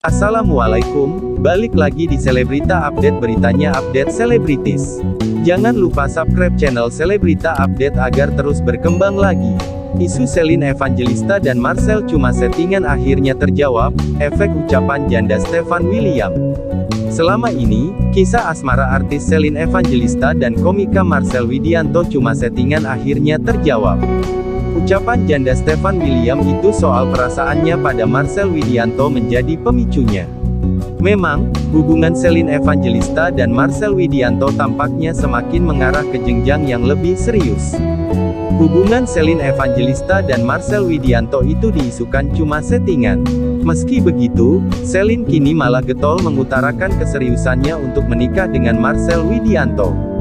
Assalamualaikum, balik lagi di Selebrita Update, beritanya update selebritis. Jangan lupa subscribe channel Selebrita Update agar terus berkembang lagi. Isu Shelin Evangelista dan Marcel cuma settingan akhirnya terjawab, efek ucapan janda Stefan William. Selama ini, kisah asmara artis Shelin Evangelista dan komika Marcel Widianto cuma settingan akhirnya terjawab. Ucapan janda Stefan William itu soal perasaannya pada Marcel Widianto menjadi pemicunya. Memang, hubungan Shelin Evangelista dan Marcel Widianto tampaknya semakin mengarah ke jenjang yang lebih serius. Hubungan Shelin Evangelista dan Marcel Widianto itu diisukan cuma settingan. Meski begitu, Shelin kini malah getol mengutarakan keseriusannya untuk menikah dengan Marcel Widianto.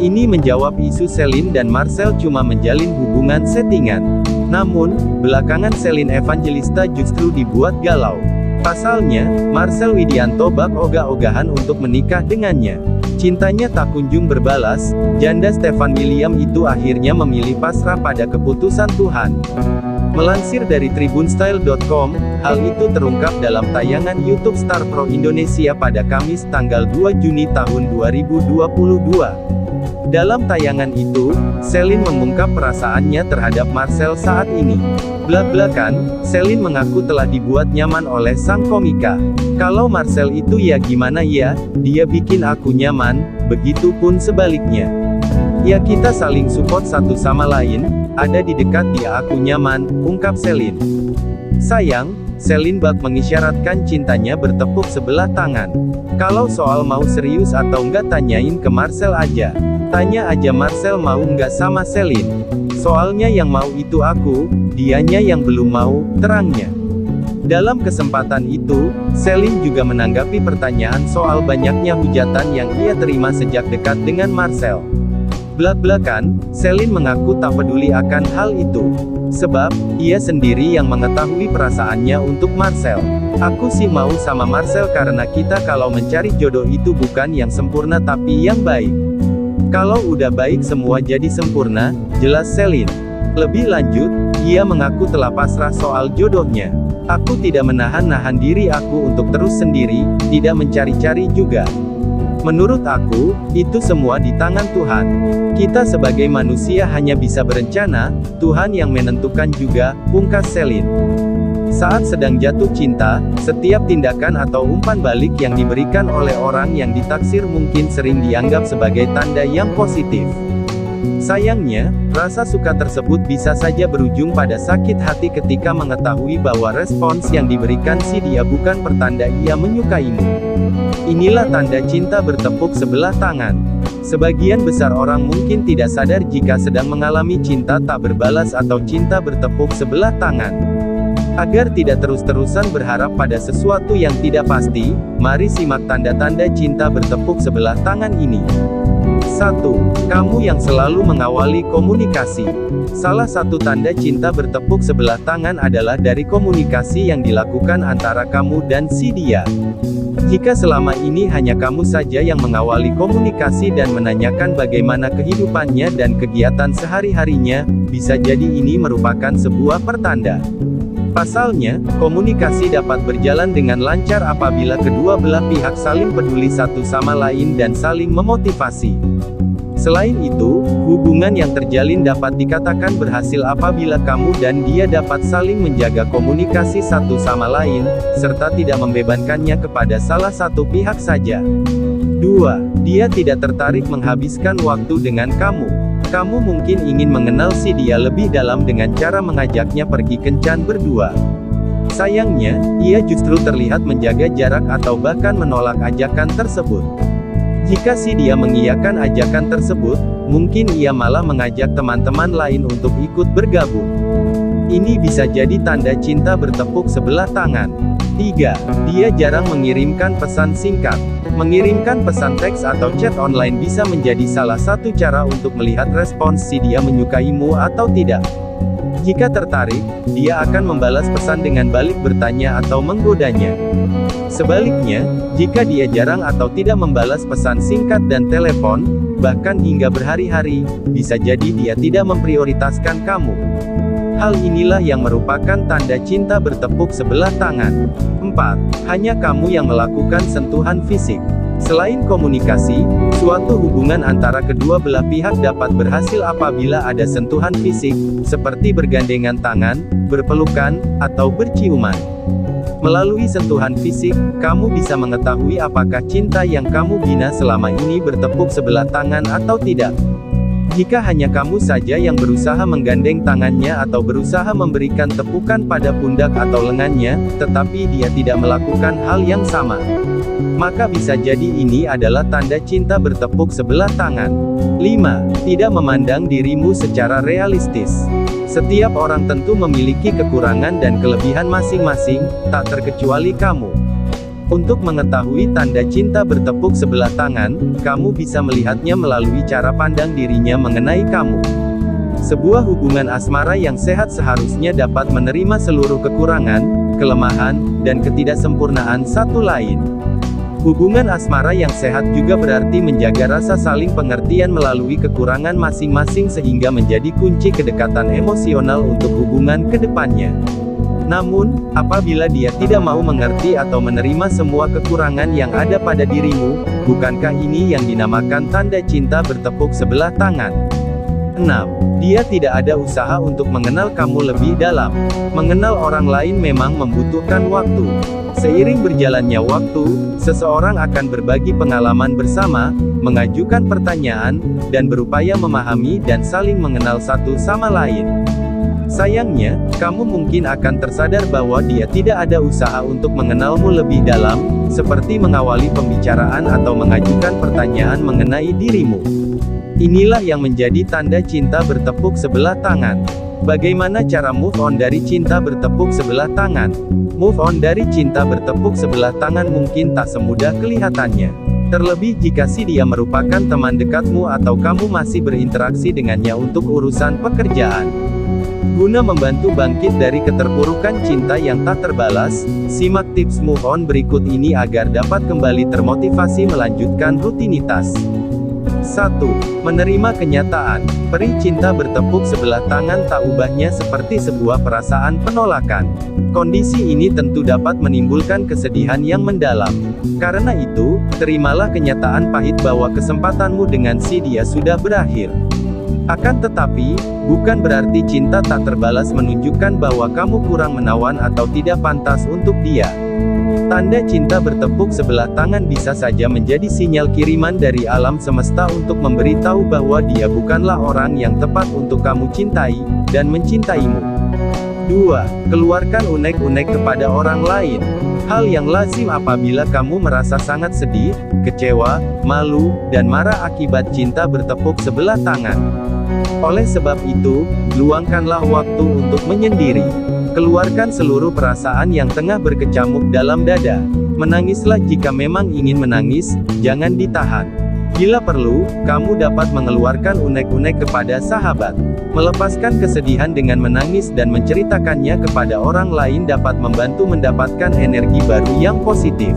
Ini menjawab isu Shelin dan Marcel cuma menjalin hubungan settingan. Namun, belakangan Shelin Evangelista justru dibuat galau. Pasalnya, Marcel Widianto bak ogah-ogahan untuk menikah dengannya. Cintanya tak kunjung berbalas, janda Stefan William itu akhirnya memilih pasrah pada keputusan Tuhan. Melansir dari tribunstyle.com, hal itu terungkap dalam tayangan YouTube Star Pro Indonesia pada Kamis tanggal 2 Juni tahun 2022. Dalam tayangan itu, Shelin mengungkap perasaannya terhadap Marcel saat ini. Blak-blakan, Shelin mengaku telah dibuat nyaman oleh sang komika. Kalau Marcel itu ya gimana ya, dia bikin aku nyaman, begitupun sebaliknya. Ya kita saling support satu sama lain, ada di dekat dia aku nyaman, ungkap Shelin. Sayang, Shelin bak mengisyaratkan cintanya bertepuk sebelah tangan. Kalau soal mau serius atau enggak tanyain ke Marcel aja. Tanya aja Marcel mau nggak sama Shelin. Soalnya yang mau itu aku, dianya yang belum mau, terangnya. Dalam kesempatan itu, Shelin juga menanggapi pertanyaan soal banyaknya hujatan yang ia terima sejak dekat dengan Marcel. Blak-blakan, Shelin mengaku tak peduli akan hal itu. Sebab, ia sendiri yang mengetahui perasaannya untuk Marcel. Aku sih mau sama Marcel karena kita kalau mencari jodoh itu bukan yang sempurna tapi yang baik. Kalau udah baik semua jadi sempurna, jelas Shelin. Lebih lanjut, ia mengaku telah pasrah soal jodohnya. Aku tidak menahan-nahan diri aku untuk terus sendiri, tidak mencari-cari juga. Menurut aku, itu semua di tangan Tuhan. Kita sebagai manusia hanya bisa berencana, Tuhan yang menentukan juga, pungkas Shelin. Saat sedang jatuh cinta, setiap tindakan atau umpan balik yang diberikan oleh orang yang ditaksir mungkin sering dianggap sebagai tanda yang positif. Sayangnya, rasa suka tersebut bisa saja berujung pada sakit hati ketika mengetahui bahwa respons yang diberikan si dia bukan pertanda ia menyukaimu. Inilah tanda cinta bertepuk sebelah tangan. Sebagian besar orang mungkin tidak sadar jika sedang mengalami cinta tak berbalas atau cinta bertepuk sebelah tangan. Agar tidak terus-terusan berharap pada sesuatu yang tidak pasti, mari simak tanda-tanda cinta bertepuk sebelah tangan ini. 1. Kamu yang selalu mengawali komunikasi. Salah satu tanda cinta bertepuk sebelah tangan adalah dari komunikasi yang dilakukan antara kamu dan si dia. Jika selama ini hanya kamu saja yang mengawali komunikasi dan menanyakan bagaimana kehidupannya dan kegiatan sehari-harinya, bisa jadi ini merupakan sebuah pertanda. Pasalnya, komunikasi dapat berjalan dengan lancar apabila kedua belah pihak saling peduli satu sama lain dan saling memotivasi. Selain itu, hubungan yang terjalin dapat dikatakan berhasil apabila kamu dan dia dapat saling menjaga komunikasi satu sama lain, serta tidak membebankannya kepada salah satu pihak saja. 2. Dia tidak tertarik menghabiskan waktu dengan kamu. Kamu mungkin ingin mengenal si dia lebih dalam dengan cara mengajaknya pergi kencan berdua. Sayangnya, ia justru terlihat menjaga jarak atau bahkan menolak ajakan tersebut. Jika si dia mengiyakan ajakan tersebut, mungkin ia malah mengajak teman-teman lain untuk ikut bergabung. Ini bisa jadi tanda cinta bertepuk sebelah tangan. 3. Dia jarang mengirimkan pesan singkat. Mengirimkan pesan teks atau chat online bisa menjadi salah satu cara untuk melihat respons si dia menyukaimu atau tidak. Jika tertarik, dia akan membalas pesan dengan balik bertanya atau menggodanya. Sebaliknya, jika dia jarang atau tidak membalas pesan singkat dan telepon, bahkan hingga berhari-hari, bisa jadi dia tidak memprioritaskan kamu. Hal inilah yang merupakan tanda cinta bertepuk sebelah tangan. 4. 4. Hanya kamu yang melakukan sentuhan fisik. Selain komunikasi, suatu hubungan antara kedua belah pihak dapat berhasil apabila ada sentuhan fisik, seperti bergandengan tangan, berpelukan, atau berciuman. Melalui sentuhan fisik, kamu bisa mengetahui apakah cinta yang kamu bina selama ini bertepuk sebelah tangan atau tidak. Jika hanya kamu saja yang berusaha menggandeng tangannya atau berusaha memberikan tepukan pada pundak atau lengannya, tetapi dia tidak melakukan hal yang sama, maka bisa jadi ini adalah tanda cinta bertepuk sebelah tangan. 5. Tidak memandang dirimu secara realistis. Setiap orang tentu memiliki kekurangan dan kelebihan masing-masing, tak terkecuali kamu. Untuk mengetahui tanda cinta bertepuk sebelah tangan, kamu bisa melihatnya melalui cara pandang dirinya mengenai kamu. Sebuah hubungan asmara yang sehat seharusnya dapat menerima seluruh kekurangan, kelemahan, dan ketidaksempurnaan satu lain. Hubungan asmara yang sehat juga berarti menjaga rasa saling pengertian melalui kekurangan masing-masing sehingga menjadi kunci kedekatan emosional untuk hubungan ke depannya. Namun, apabila dia tidak mau mengerti atau menerima semua kekurangan yang ada pada dirimu, bukankah ini yang dinamakan tanda cinta bertepuk sebelah tangan? 6. Dia tidak ada usaha untuk mengenal kamu lebih dalam. Mengenal orang lain memang membutuhkan waktu. Seiring berjalannya waktu, seseorang akan berbagi pengalaman bersama, mengajukan pertanyaan, dan berupaya memahami dan saling mengenal satu sama lain. Sayangnya, kamu mungkin akan tersadar bahwa dia tidak ada usaha untuk mengenalmu lebih dalam, seperti mengawali pembicaraan atau mengajukan pertanyaan mengenai dirimu. Inilah yang menjadi tanda cinta bertepuk sebelah tangan. Bagaimana cara move on dari cinta bertepuk sebelah tangan? Move on dari cinta bertepuk sebelah tangan mungkin tak semudah kelihatannya. Terlebih jika si dia merupakan teman dekatmu atau kamu masih berinteraksi dengannya untuk urusan pekerjaan. Guna membantu bangkit dari keterpurukan cinta yang tak terbalas, simak tips move on berikut ini agar dapat kembali termotivasi melanjutkan rutinitas. 1. Menerima kenyataan. Perih cinta bertepuk sebelah tangan tak ubahnya seperti sebuah perasaan penolakan. Kondisi ini tentu dapat menimbulkan kesedihan yang mendalam. Karena itu, terimalah kenyataan pahit bahwa kesempatanmu dengan si dia sudah berakhir. Akan tetapi, bukan berarti cinta tak terbalas menunjukkan bahwa kamu kurang menawan atau tidak pantas untuk dia. Tanda cinta bertepuk sebelah tangan bisa saja menjadi sinyal kiriman dari alam semesta untuk memberitahu bahwa dia bukanlah orang yang tepat untuk kamu cintai, dan mencintaimu. 2. Keluarkan unek-unek kepada orang lain. Hal yang lazim apabila kamu merasa sangat sedih, kecewa, malu, dan marah akibat cinta bertepuk sebelah tangan. Oleh sebab itu, luangkanlah waktu untuk menyendiri. Keluarkan seluruh perasaan yang tengah berkecamuk dalam dada. Menangislah jika memang ingin menangis, jangan ditahan. Bila perlu, kamu dapat mengeluarkan unek-unek kepada sahabat. Melepaskan kesedihan dengan menangis dan menceritakannya kepada orang lain dapat membantu mendapatkan energi baru yang positif.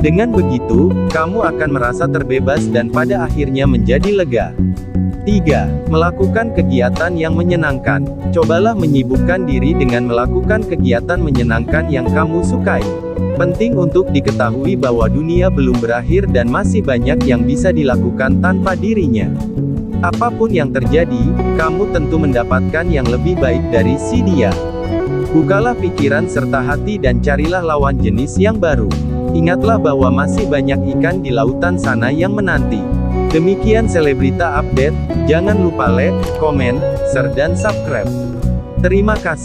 Dengan begitu, kamu akan merasa terbebas dan pada akhirnya menjadi lega. 3. Melakukan kegiatan yang menyenangkan. Cobalah menyibukkan diri dengan melakukan kegiatan menyenangkan yang kamu sukai. Penting untuk diketahui bahwa dunia belum berakhir dan masih banyak yang bisa dilakukan tanpa dirinya. Apapun yang terjadi, kamu tentu mendapatkan yang lebih baik dari si dia. Bukalah pikiran serta hati dan carilah lawan jenis yang baru. Ingatlah bahwa masih banyak ikan di lautan sana yang menanti. Demikian Selebrita Update, jangan lupa like, komen, share dan subscribe. Terima kasih.